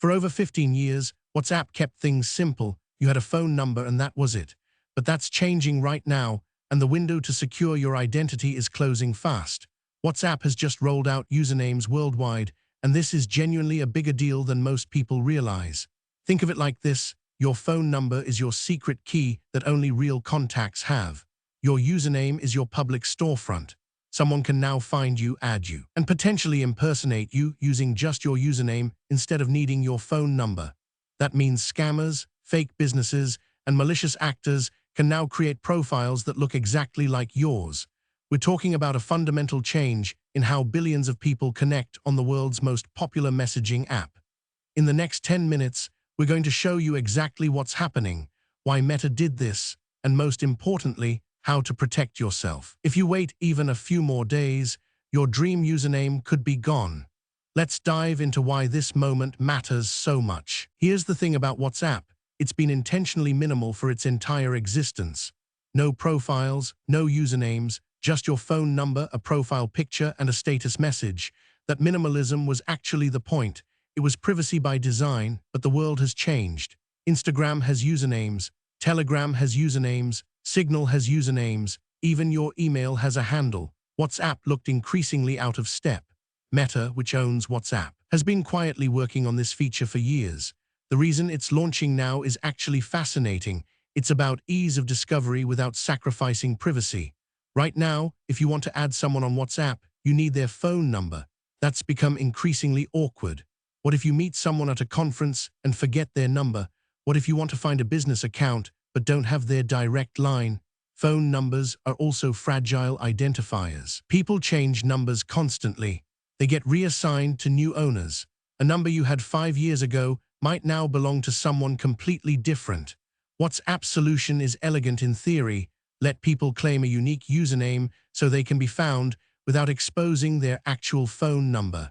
For over 15 years, WhatsApp kept things simple. You had a phone number and that was it. But that's changing right now, and the window to secure your identity is closing fast. WhatsApp has just rolled out usernames worldwide, and this is genuinely a bigger deal than most people realize. Think of it like this: your phone number is your secret key that only real contacts have. Your username is your public storefront. Someone can now find you, add you, and potentially impersonate you using just your username instead of needing your phone number. That means scammers, fake businesses, and malicious actors can now create profiles that look exactly like yours. We're talking about a fundamental change in how billions of people connect on the world's most popular messaging app. In the next 10 minutes, we're going to show you exactly what's happening, why Meta did this, and most importantly, how to protect yourself. If you wait even a few more days, your dream username could be gone. Let's dive into why this moment matters so much. Here's the thing about WhatsApp: it's been intentionally minimal for its entire existence. No profiles, no usernames, just your phone number, a profile picture, and a status message. That minimalism was actually the point. It was privacy by design, but the world has changed. Instagram has usernames, Telegram has usernames, Signal has usernames, even your email has a handle. WhatsApp looked increasingly out of step. Meta, which owns WhatsApp, has been quietly working on this feature for years. The reason it's launching now is actually fascinating. It's about ease of discovery without sacrificing privacy. Right now, if you want to add someone on WhatsApp, you need their phone number. That's become increasingly awkward. What if you meet someone at a conference and forget their number? What if you want to find a business account but don't have their direct line? Phone numbers are also fragile identifiers. People change numbers constantly. They get reassigned to new owners. A number you had 5 years ago might now belong to someone completely different. WhatsApp's solution is elegant in theory: let people claim a unique username so they can be found without exposing their actual phone number.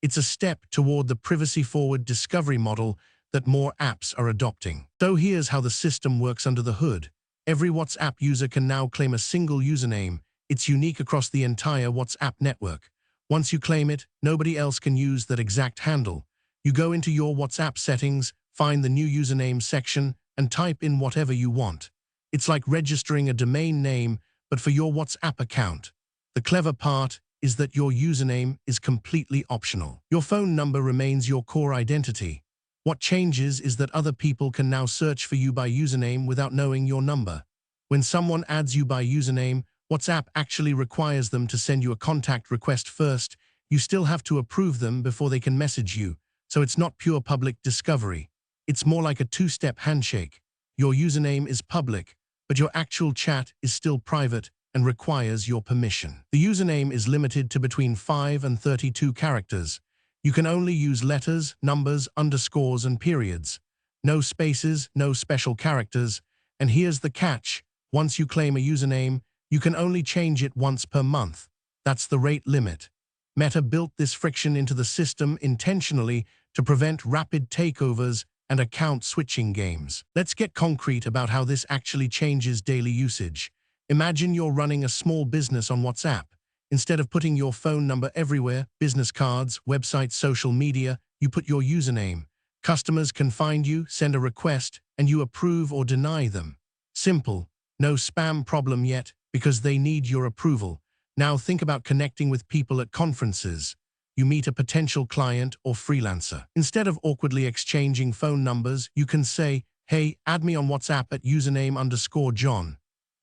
It's a step toward the privacy-forward discovery model that more apps are adopting. So here's how the system works under the hood. Every WhatsApp user can now claim a single username. It's unique across the entire WhatsApp network. Once you claim it, nobody else can use that exact handle. You go into your WhatsApp settings, find the new username section, and type in whatever you want. It's like registering a domain name, but for your WhatsApp account. The clever part is that your username is completely optional. Your phone number remains your core identity. What changes is that other people can now search for you by username without knowing your number. When someone adds you by username, WhatsApp actually requires them to send you a contact request first. You still have to approve them before they can message you, so it's not pure public discovery. It's more like a two-step handshake. Your username is public, but your actual chat is still private and requires your permission. The username is limited to between 5 and 32 characters. You can only use letters, numbers, underscores, and periods. No spaces, no special characters. And here's the catch: once you claim a username, you can only change it once per month. That's the rate limit. Meta built this friction into the system intentionally to prevent rapid takeovers and account switching games. Let's get concrete about how this actually changes daily usage. Imagine you're running a small business on WhatsApp. Instead of putting your phone number everywhere, business cards, websites, social media, you put your username. Customers can find you, send a request, and you approve or deny them. Simple. No spam problem yet, because they need your approval. Now think about connecting with people at conferences. You meet a potential client or freelancer. Instead of awkwardly exchanging phone numbers, you can say, "Hey, add me on WhatsApp at username_John."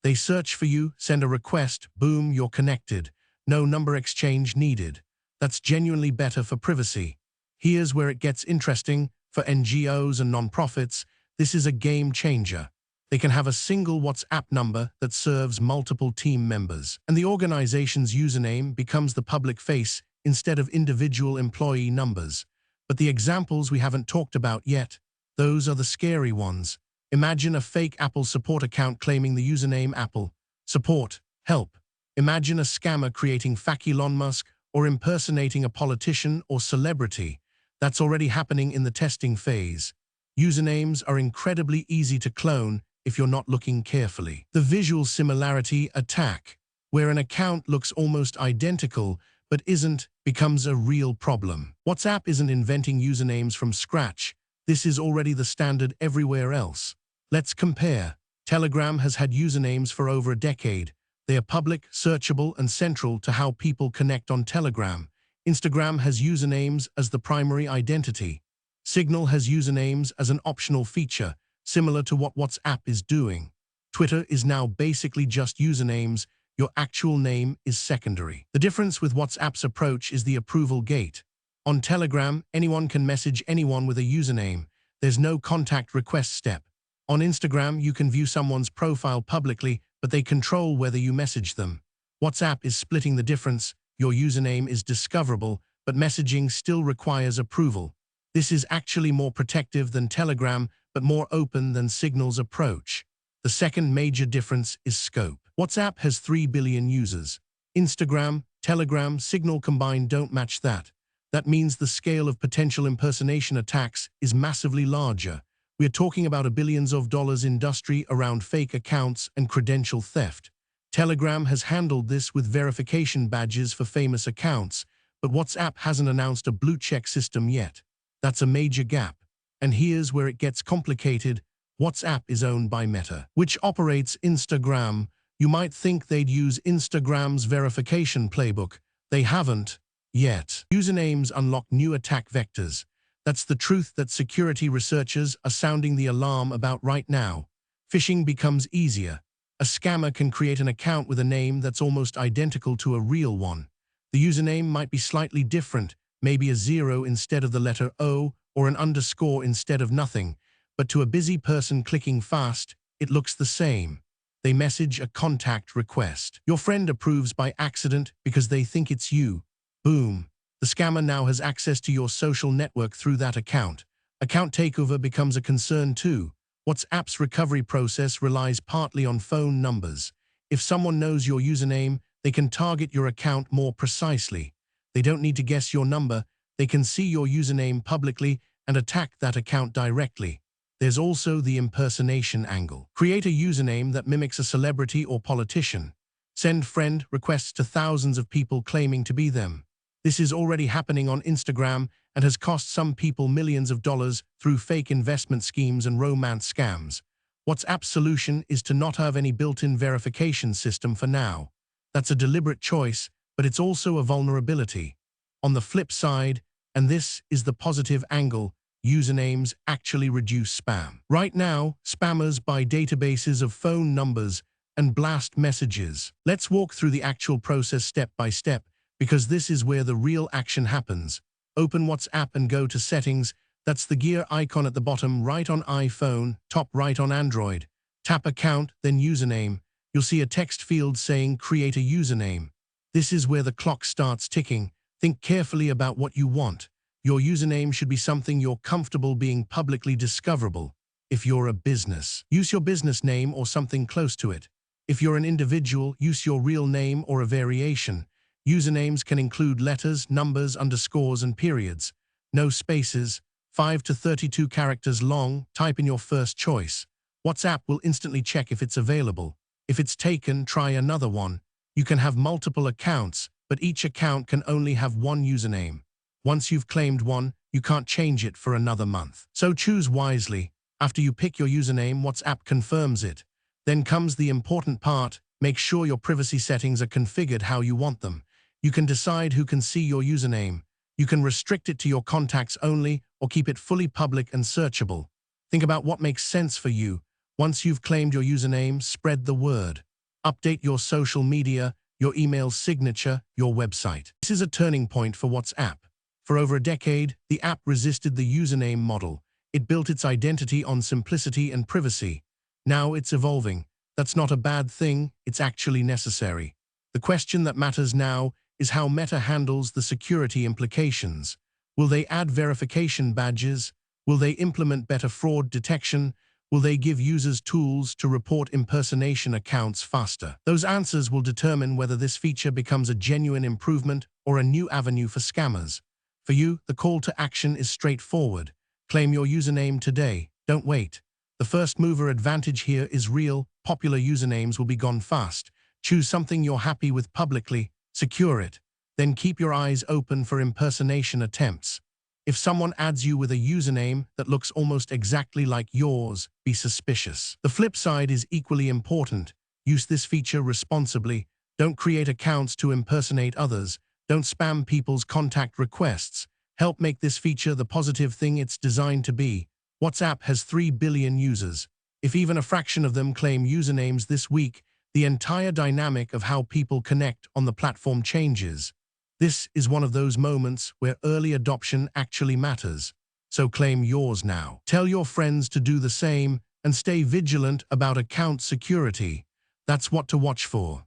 They search for you, send a request, boom, you're connected. No number exchange needed. That's genuinely better for privacy. Here's where it gets interesting. For NGOs and nonprofits, this is a game changer. They can have a single WhatsApp number that serves multiple team members, and the organization's username becomes the public face instead of individual employee numbers. But the examples we haven't talked about yet, those are the scary ones. Imagine a fake Apple support account claiming the username Apple. Support, help. Imagine a scammer creating fake Elon Musk or impersonating a politician or celebrity. That's already happening in the testing phase. Usernames are incredibly easy to clone if you're not looking carefully. The visual similarity attack, where an account looks almost identical but isn't, becomes a real problem. WhatsApp isn't inventing usernames from scratch. This is already the standard everywhere else. Let's compare. Telegram has had usernames for over a decade. They are public, searchable, and central to how people connect on Telegram. Instagram has usernames as the primary identity. Signal has usernames as an optional feature, similar to what WhatsApp is doing. Twitter is now basically just usernames. Your actual name is secondary. The difference with WhatsApp's approach is the approval gate. On Telegram, anyone can message anyone with a username. There's no contact request step. On Instagram, you can view someone's profile publicly, but they control whether you message them. WhatsApp is splitting the difference. Your username is discoverable, but messaging still requires approval. This is actually more protective than Telegram, but more open than Signal's approach. The second major difference is scope. WhatsApp has 3 billion users. Instagram, Telegram, Signal combined don't match that. That means the scale of potential impersonation attacks is massively larger. We are talking about a billions of dollars industry around fake accounts and credential theft. Telegram has handled this with verification badges for famous accounts, but WhatsApp hasn't announced a blue check system yet. That's a major gap. And here's where it gets complicated. WhatsApp is owned by Meta, which operates Instagram. You might think they'd use Instagram's verification playbook. They haven't yet. Usernames unlock new attack vectors. That's the truth that security researchers are sounding the alarm about right now. Phishing becomes easier. A scammer can create an account with a name that's almost identical to a real one. The username might be slightly different, maybe a 0 instead of the letter O or an underscore instead of nothing, but to a busy person clicking fast, it looks the same. They message a contact request. Your friend approves by accident because they think it's you. Boom. The scammer now has access to your social network through that account. Account takeover becomes a concern too. WhatsApp's recovery process relies partly on phone numbers. If someone knows your username, they can target your account more precisely. They don't need to guess your number. They can see your username publicly and attack that account directly. There's also the impersonation angle. Create a username that mimics a celebrity or politician. Send friend requests to thousands of people claiming to be them. This is already happening on Instagram and has cost some people millions of dollars through fake investment schemes and romance scams. WhatsApp's solution is to not have any built-in verification system for now. That's a deliberate choice, but it's also a vulnerability. On the flip side, and this is the positive angle, usernames actually reduce spam. Right now, spammers buy databases of phone numbers and blast messages. Let's walk through the actual process step by step, because this is where the real action happens. Open WhatsApp and go to Settings. That's the gear icon at the bottom right on iPhone, top right on Android. Tap Account, then Username. You'll see a text field saying Create a Username. This is where the clock starts ticking. Think carefully about what you want. Your username should be something you're comfortable being publicly discoverable. If you're a business, use your business name or something close to it. If you're an individual, use your real name or a variation. Usernames can include letters, numbers, underscores, and periods. No spaces. 5 to 32 characters long. Type in your first choice. WhatsApp will instantly check if it's available. If it's taken, try another one. You can have multiple accounts, but each account can only have one username. Once you've claimed one, you can't change it for another month. So choose wisely. After you pick your username, WhatsApp confirms it. Then comes the important part. Make sure your privacy settings are configured how you want them. You can decide who can see your username. You can restrict it to your contacts only or keep it fully public and searchable. Think about what makes sense for you. Once you've claimed your username, spread the word. Update your social media, your email signature, your website. This is a turning point for WhatsApp. For over a decade, the app resisted the username model. It built its identity on simplicity and privacy. Now it's evolving. That's not a bad thing, it's actually necessary. The question that matters now is how Meta handles the security implications. Will they add verification badges? Will they implement better fraud detection? Will they give users tools to report impersonation accounts faster? Those answers will determine whether this feature becomes a genuine improvement or a new avenue for scammers. For you, the call to action is straightforward. Claim your username today. Don't wait. The first mover advantage here is real. Popular usernames will be gone fast. Choose something you're happy with publicly. Secure it. then keep your eyes open for impersonation attempts. If someone adds you with a username that looks almost exactly like yours, be suspicious. The flip side is equally important. Use this feature responsibly. Don't create accounts to impersonate others. Don't spam people's contact requests. Help make this feature the positive thing it's designed to be. WhatsApp has 3 billion users. If even a fraction of them claim usernames this week, the entire dynamic of how people connect on the platform changes. This is one of those moments where early adoption actually matters. So claim yours now. Tell your friends to do the same and stay vigilant about account security. That's what to watch for.